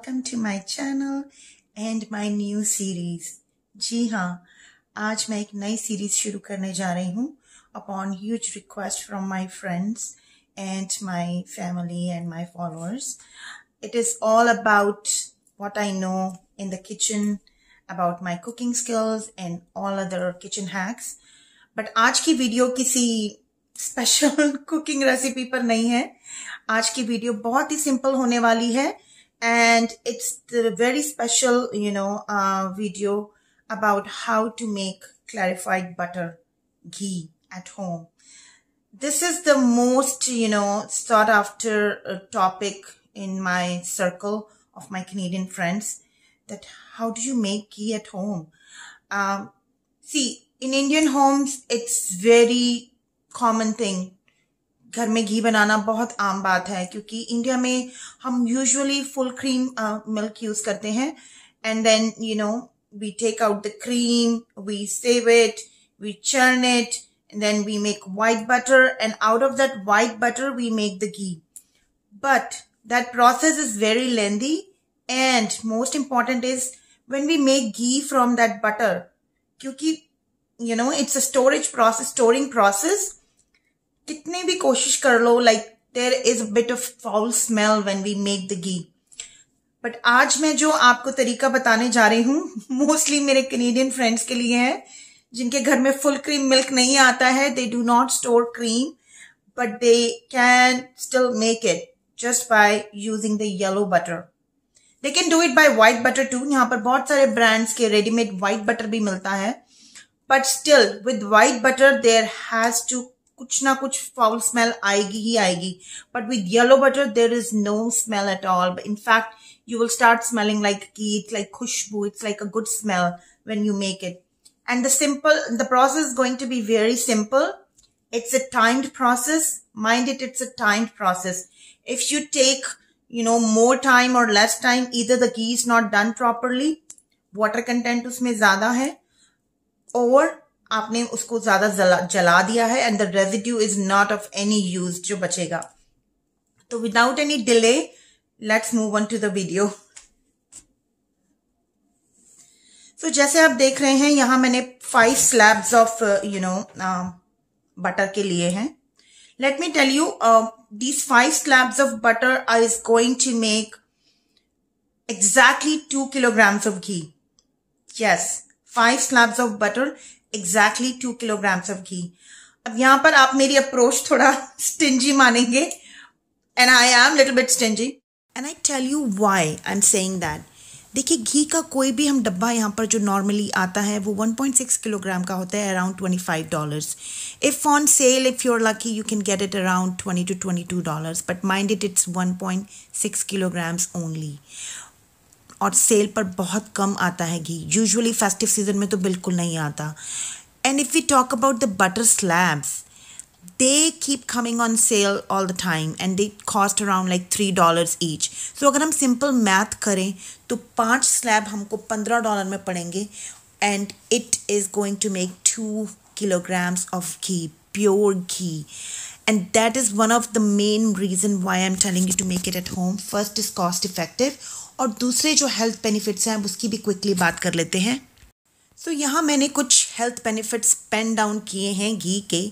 welcome to my channel and my new series। जी हाँ, आज मैं एक नई सीरीज शुरू करने जा रही हूँ upon huge request from my friends and my family and my followers। It is all about what I know in the kitchen, about my cooking skills and all other kitchen hacks। But आज की video किसी special cooking recipe पर नहीं है। आज की video बहुत ही simple होने वाली है and it's the very special video about how to make clarified butter ghee at home। This is the most sought after topic in my circle of my Canadian friends, that how do you make ghee at home। See, in Indian homes it's very common thing, घर में घी बनाना बहुत आम बात है, क्योंकि India में हम usually full cream milk use करते हैं and then we take out the cream, we save it, we churn it, and then we make white butter, and out of that white butter we make the ghee। But that process is very lengthy, and most important is when we make ghee from that butter, क्योंकि it's a storing process। कितने भी कोशिश कर लो, like there is a bit of foul smell when we make the ghee। But आज मैं जो आपको तरीका बताने जा रही हूँ मोस्टली मेरे कैनेडियन फ्रेंड्स के लिए है, जिनके घर में फुल क्रीम मिल्क नहीं आता है। They do not store cream, but they can still make it just by using the yellow butter। They can do it by white butter too। यहाँ पर बहुत सारे ब्रांड्स के रेडीमेड white butter भी मिलता है, but still with white butter there has to कुछ ना कुछ फाउल स्मेल आएगी ही आएगी। But with yellow butter there is no smell at all. In fact you will start smelling like ghee, it's like khushbu, it's like a good smell when you make it। And the process is going to be very simple। It's a timed process, mind it, it's a timed process। If you take more time or less time, either the ghee is not done properly, water content उसमें ज्यादा है, और आपने उसको ज्यादा जला दिया है, and the residue is not of any use जो बचेगा। तो without any delay let's move on to the video। So जैसे आप देख रहे हैं, यहाँ मैंने 5 slabs of butter के लिए हैं। Let me tell you, these 5 slabs of butter is going to make exactly 2 kilograms of ghee। Yes, 5 slabs of butter, exactly 2 kilograms of ghee। अब यहाँ पर आप मेरी अप्रोच थोड़ा स्टिंजी मानेंगे, and I am little bit stingy, and I tell you why I'm saying that। देखिए, घी का कोई भी हम डब्बा यहाँ पर जो नॉर्मली आता है वो 1.6 किलोग्राम का होता है, around $25। If on sale, if you are lucky, you can get it around $20 to $22, but mind it, it's 1.6 kilograms only. और सेल पर बहुत कम आता है घी, यूजुअली फेस्टिव सीजन में तो बिल्कुल नहीं आता। And if we talk about the butter slabs, they keep coming on sale all the time and they cost around like $3 each। so अगर हम simple math करें तो 5 slab हमको $15 में पड़ेंगे, and it is going to make 2 kilograms of ghee, pure ghee। and that is one of the main reason why I'm telling you to make it at home। first is cost effective, और दूसरे जो health benefits हैं उसकी भी quickly बात कर लेते हैं। so यहाँ मैंने कुछ health benefits पेन डाउन किए हैं घी के।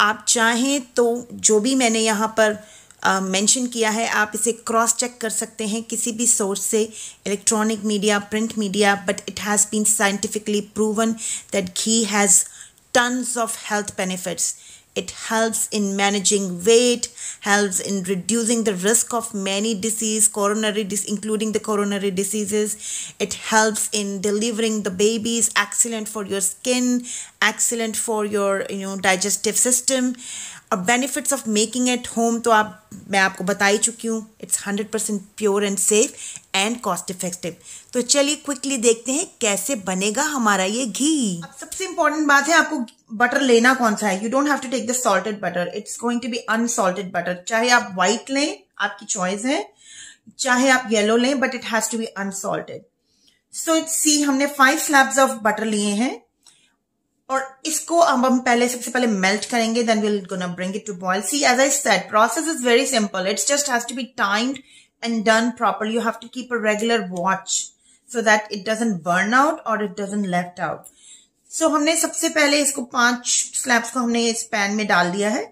आप चाहें तो जो भी मैंने यहाँ पर मेंशन किया है, आप इसे क्रॉस चेक कर सकते हैं किसी भी सोर्स से, electronic media, print media, but it has been scientifically proven that ghee has tons of health benefits। It helps in managing weight, helps in reducing the risk of many including the coronary diseases। It helps in delivering the babies, excellent for your skin, excellent for your digestive system। और benefits of making it home तो मैं आपको बता ही चुकी हूँ। It's 100% pure and safe and cost effective। तो चलिए quickly देखते हैं कैसे बनेगा हमारा ये घी। अब सबसे इम्पोर्टेंट बात है, आपको बटर लेना कौन सा है। You don't have to take the salted butter, it's going to be unsalted butter. चाहे आप व्हाइट लें, आपकी चॉइस है, चाहे आप येलो लें, but it has to be unsalted. So see हमने 5 slabs ऑफ बटर लिए हैं, और इसको अब हम सबसे पहले मेल्ट करेंगे, then will gonna bring it to boil. See, as I said, process is very simple, it's just has to be timed and done properly. You have to keep a regular watch so that it doesn't burn out or it doesn't left out. So हमने सबसे पहले इसको 5 slabs को हमने इस pan में डाल दिया है.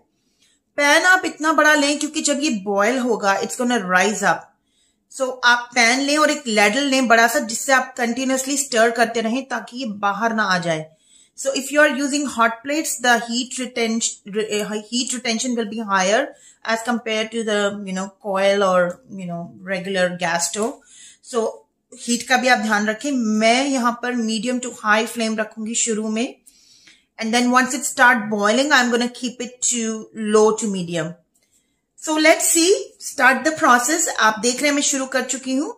पैन आप इतना बड़ा लें क्योंकि जब ये बॉयल होगा इट्स गोना राइज अप. सो आप पैन लें और एक लैडल लें बड़ा सा, जिससे आप कंटिन्यूअसली स्टर करते रहें ताकि ये बाहर ना आ जाए. So if you are using hot plates, the heat retention will be higher as compared to the coil or regular gas stove. So heat का भी आप ध्यान रखें. मैं यहाँ पर medium to high flame रखूंगी शुरू में, and then once it start boiling, I'm going to keep it to low to medium. So let's see, start the process. आप देख रहे हैं मैं शुरू कर चुकी हूँ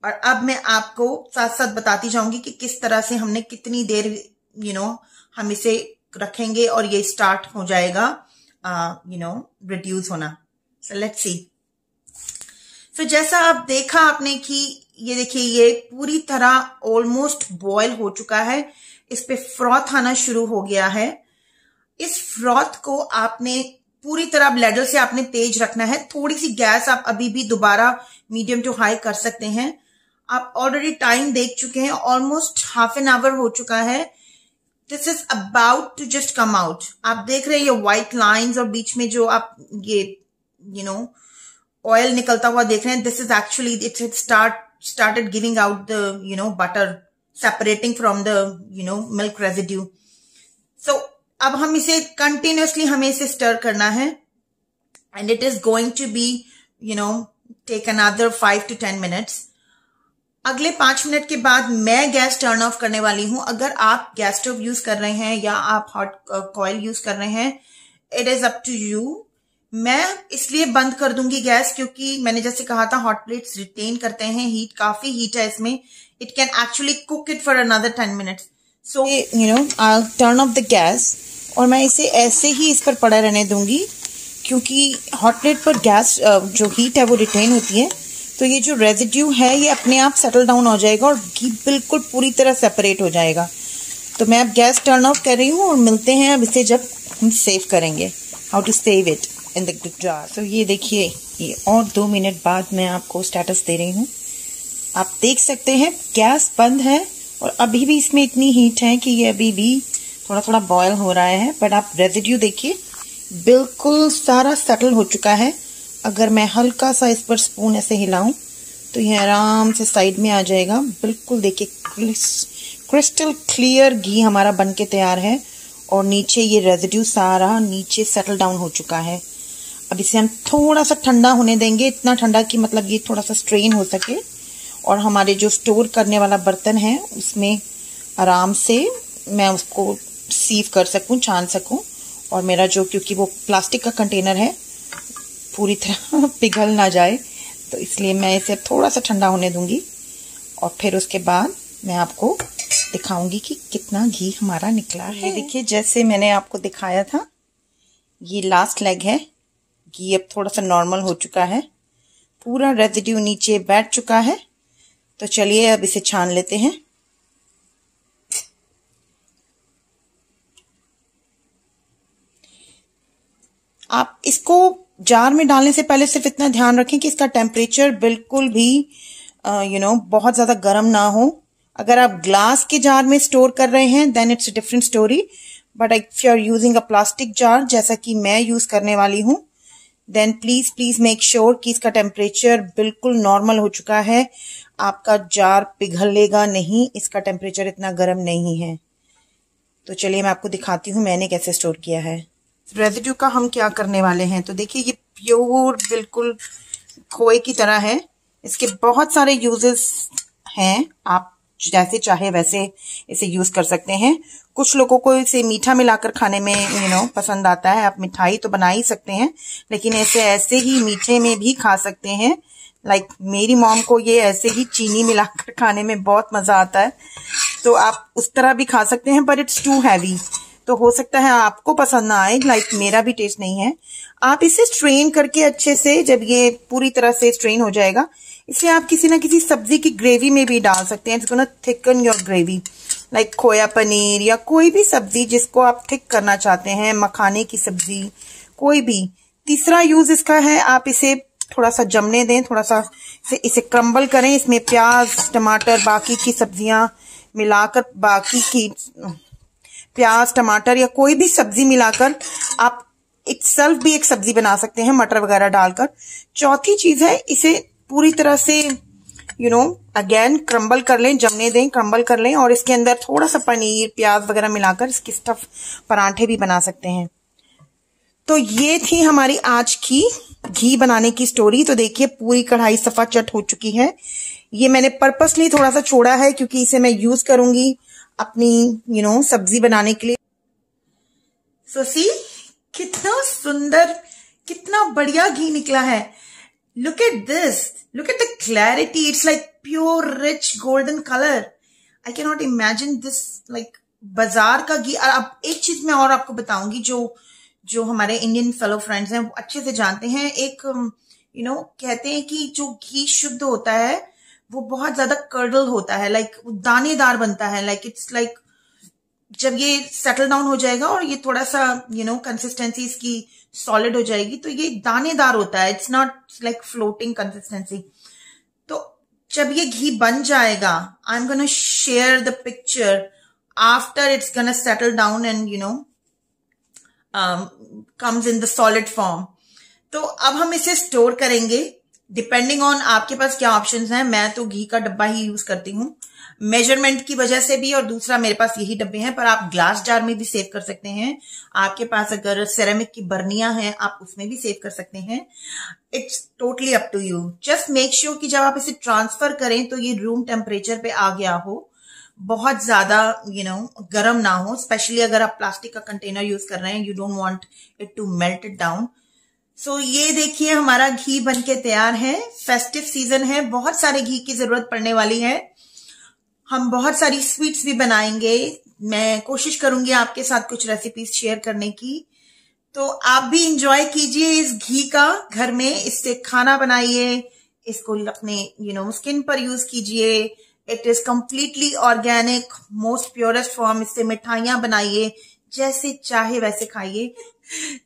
और अब मैं आपको साथ साथ बताती जाऊंगी कि किस तरह से हमने कितनी देर हम इसे रखेंगे और ये स्टार्ट हो जाएगा रिड्यूस होना. So let's see. सो जैसा आप देखा आपने कि ये देखिए ये पूरी तरह ऑलमोस्ट बॉयल हो चुका है. इस पे फ्रॉथ आना शुरू हो गया है. इस फ्रॉथ को आपने पूरी तरह ब्लेडर से आपने तेज रखना है. थोड़ी सी गैस आप अभी भी दोबारा मीडियम टू हाई कर सकते हैं. आप ऑलरेडी टाइम देख चुके हैं, ऑलमोस्ट हाफ एन आवर हो चुका है. This is about to just come out. आप देख रहे हैं ये व्हाइट लाइंस और बीच में जो आप ये ऑयल निकलता हुआ देख रहे हैं. This is actually it started giving out the butter separating from the milk residue. So अब हम इसे कंटिन्यूअसली हमें इसे स्टर करना है and it is going to be take another 5 to 10 minutes. अगले 5 मिनट के बाद मैं गैस टर्न ऑफ करने वाली हूं. अगर आप गैस स्टोव यूज कर रहे हैं या आप हॉट कॉइल यूज कर रहे हैं, it is up to you. मैं इसलिए बंद कर दूंगी गैस क्योंकि मैंने जैसे कहा था हॉट प्लेट्स रिटेन करते हैं हीट. काफी हीट है इसमें. It can actually cook it for another 10 minutes. So I turn off the gas और मैं इसे ऐसे ही इस पर पड़ा रहने दूंगी क्योंकि हॉट प्लेट पर गैस जो हीट है वो रिटेन होती है. तो ये जो रेजिड्यू है ये अपने आप सेटल डाउन हो जाएगा और घी बिल्कुल पूरी तरह सेपरेट हो जाएगा. तो मैं अब गैस टर्न ऑफ कर रही हूँ और मिलते हैं अब इसे जब हम सेव करेंगे. How to save it in the jar. तो ये देखिए ये और 2 मिनट बाद मैं आपको स्टेटस दे रही हूँ. आप देख सकते हैं गैस बंद है और अभी भी इसमें इतनी हीट है कि ये अभी भी थोड़ा थोड़ा बॉयल हो रहा है. बट आप रेजिड्यू देखिए बिल्कुल सारा सेटल हो चुका है. अगर मैं हल्का सा इस पर स्पून ऐसे हिलाऊं तो ये आराम से साइड में आ जाएगा. बिल्कुल देखिए क्रिस्टल क्लियर घी हमारा बन के तैयार है और नीचे ये रेजिड्यू सारा नीचे सेटल डाउन हो चुका है. अब इसे हम थोड़ा सा ठंडा होने देंगे. इतना ठंडा कि मतलब ये थोड़ा सा स्ट्रेन हो सके और हमारे जो स्टोर करने वाला बर्तन है उसमें आराम से मैं उसको सीव कर सकूं, छान सकूं. और मेरा जो क्योंकि वो प्लास्टिक का कंटेनर है पूरी तरह पिघल ना जाए तो इसलिए मैं इसे थोड़ा सा ठंडा होने दूंगी और फिर उसके बाद मैं आपको दिखाऊंगी कि कितना घी हमारा निकला है. देखिए जैसे मैंने आपको दिखाया था ये लास्ट लेग है. घी अब थोड़ा सा नॉर्मल हो चुका है. पूरा रेजिड्यू नीचे बैठ चुका है. तो चलिए अब इसे छान लेते हैं. आप इसको जार में डालने से पहले सिर्फ इतना ध्यान रखें कि इसका टेम्परेचर बिल्कुल भी बहुत ज्यादा गर्म ना हो. अगर आप ग्लास के जार में स्टोर कर रहे हैं then it's a different story. But if you are using a plastic jar जैसा कि मैं यूज करने वाली हूं देन प्लीज मेक श्योर कि इसका टेम्परेचर बिल्कुल नॉर्मल हो चुका है. आपका जार पिघलेगा नहीं. इसका टेम्परेचर इतना गर्म नहीं है. तो चलिए मैं आपको दिखाती हूँ मैंने कैसे स्टोर किया है. रेजिड्यू का हम क्या करने वाले हैं तो देखिए ये प्योर बिल्कुल खोए की तरह है. इसके बहुत सारे यूजेस हैं. आप जैसे चाहे वैसे इसे यूज कर सकते हैं. कुछ लोगों को इसे मीठा मिलाकर खाने में पसंद आता है. आप मिठाई तो बना ही सकते हैं लेकिन ऐसे ही मीठे में भी खा सकते हैं. लाइक मेरी मॉम को ये ऐसे ही चीनी मिलाकर खाने में बहुत मजा आता है. तो आप उस तरह भी खा सकते हैं बट इट्स टू हैवी. तो हो सकता है आपको पसंद ना आए. लाइक मेरा भी टेस्ट नहीं है. आप इसे स्ट्रेन करके अच्छे से जब ये पूरी तरह से स्ट्रेन हो जाएगा इसे आप किसी ना किसी सब्जी की ग्रेवी में भी डाल सकते हैं. It's gonna thicken your gravy. Like खोया पनीर या कोई भी सब्जी जिसको आप थिक करना चाहते हैं, मखाने की सब्जी कोई भी. तीसरा यूज इसका है आप इसे थोड़ा सा जमने दें, थोड़ा सा इसे क्रम्बल करें। इसमें प्याज, टमाटर, बाकी की सब्जियां मिलाकर, बाकी की प्याज, टमाटर या कोई भी सब्जी मिलाकर आप इटसेल्फ भी एक सब्जी बना सकते हैं मटर वगैरह डालकर। चौथी चीज है, इसे पूरी तरह से अगेन क्रम्बल कर लें, जमने दें, क्रम्बल कर लें और इसके अंदर थोड़ा सा पनीर, प्याज वगैरह मिलाकर इसकी स्टफ पराठे भी बना सकते हैं। तो ये थी हमारी आज की घी बनाने की स्टोरी। तो देखिए पूरी कढ़ाई सफा चट हो चुकी है। ये मैंने पर्पसली थोड़ा सा छोड़ा है क्योंकि इसे मैं यूज करूंगी अपनी सब्जी बनाने के लिए। सो सी, कितना सुंदर, कितना बढ़िया घी निकला है। Look at this. Look at the clarity. It's like pure, rich, golden color. I cannot imagine this like बाजार का घी। अब एक चीज मैं और आपको बताऊंगी, जो हमारे इंडियन फेलो फ्रेंड्स हैं वो अच्छे से जानते हैं। एक कहते हैं कि जो घी शुद्ध होता है वो बहुत ज्यादा कर्डल होता है, लाइक दानेदार बनता है। लाइक इट्स लाइक जब ये सेटल डाउन हो जाएगा और ये थोड़ा सा कंसिस्टेंसी इसकी सॉलिड हो जाएगी तो ये दानेदार होता है। It's not like floating consistency. तो जब ये घी बन जाएगा, I am gonna share the picture after it's gonna settle down and comes in the solid form. तो अब हम इसे स्टोर करेंगे डिपेंडिंग ऑन आपके पास क्या ऑप्शंस हैं। मैं तो घी का डब्बा ही यूज करती हूँ मेजरमेंट की वजह से भी, और दूसरा मेरे पास यही डब्बे हैं, पर आप ग्लास जार में भी सेव कर सकते हैं। आपके पास अगर सेरेमिक की बर्नियां हैं आप उसमें भी सेव कर सकते हैं। It's totally up to you. Just make sure कि जब आप इसे ट्रांसफर करें तो ये रूम टेम्परेचर पे आ गया हो, बहुत ज्यादा गर्म ना हो। स्पेशली अगर आप प्लास्टिक का कंटेनर यूज कर रहे हैं, you don't want it to melt it down. So ये देखिए हमारा घी बनके तैयार है। फेस्टिव सीजन है, बहुत सारे घी की जरूरत पड़ने वाली है। हम बहुत सारी स्वीट्स भी बनाएंगे। मैं कोशिश करूंगी आपके साथ कुछ रेसिपीज शेयर करने की। तो आप भी इंजॉय कीजिए इस घी का घर में, इससे खाना बनाइए, इसको अपने स्किन पर यूज कीजिए। It is completely organic, most purest form. इससे मिठाइयां बनाइए, जैसे चाहे वैसे खाइए।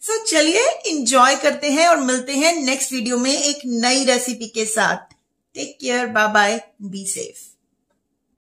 सो चलिए इंजॉय करते हैं और मिलते हैं नेक्स्ट वीडियो में एक नई रेसिपी के साथ। Take care, bye bye, be safe.